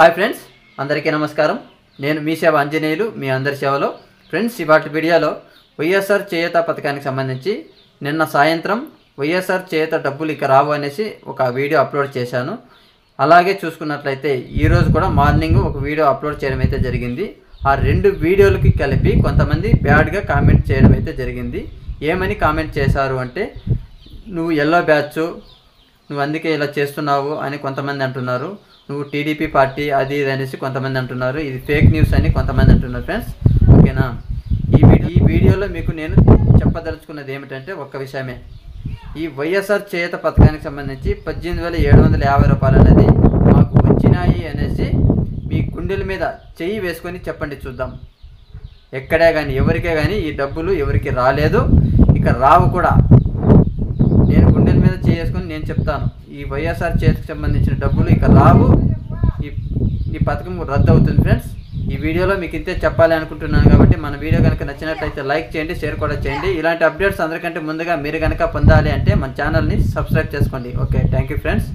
Hi friends, అందరికీ నమస్కారం. నేను మీ సేవ ఆంజనేయులు, మీ అందరి సేవలో. ఫ్రెండ్స్, ఇవాటి వీడియోలో వైఎస్ఆర్ చేయూత పథకానికి సంబంధించి నిన్న సాయంత్రం వైఎస్ఆర్ చేయూత డబ్బులు ఇక రావు అనేసి ఒక వీడియో అప్లోడ్ చేశాను. అలాగే చూసుకున్నట్లయితే ఈరోజు కూడా మార్నింగ్ ఒక వీడియో అప్లోడ్ చేయడం అయితే జరిగింది. ఆ రెండు వీడియోలకి కలిపి కొంతమంది బ్యాడ్గా కామెంట్ చేయడం అయితే జరిగింది. ఏమని కామెంట్ చేశారు అంటే, నువ్వు ఎల్లో బ్యాచ్, నువ్వు అందుకే ఇలా చేస్తున్నావు అని కొంతమంది అంటున్నారు. నువ్వు టీడీపీ పార్టీ అది ఇది అనేసి కొంతమంది అంటున్నారు. ఇది ఫేక్ న్యూస్ అని కొంతమంది అంటున్నారు. ఫ్రెండ్స్, ఓకేనా? ఈ వీడియోలో మీకు నేను చెప్పదలుచుకున్నది ఏమిటంటే ఒక్క విషయమే. ఈ వైఎస్ఆర్ చేయూత పథకానికి సంబంధించి 18,750 రూపాయలు అనేది మాకు వచ్చినాయి అనేసి మీ గుండెల మీద చెయ్యి వేసుకొని చెప్పండి చూద్దాం. ఎక్కడే కానీ ఎవరికే కానీ ఈ డబ్బులు ఎవరికి రాలేదు, ఇక రావు కూడా. నేను గుండెల మీద చేసుకొని నేను చెప్తాను, ఈ వైఎస్ఆర్ చేతికి సంబంధించిన డబ్బులు ఇక రావు, ఈ పథకం రద్దు అవుతుంది. ఫ్రెండ్స్, ఈ వీడియోలో మీకు ఇంతే చెప్పాలి అనుకుంటున్నాను. కాబట్టి మన వీడియో కనుక నచ్చినట్లయితే లైక్ చేయండి, షేర్ కూడా చేయండి. ఇలాంటి అప్డేట్స్ అందరికంటే ముందుగా మీరు కనుక పొందాలి అంటే మన ఛానల్ని సబ్స్క్రైబ్ చేసుకోండి. Okay, thank you friends.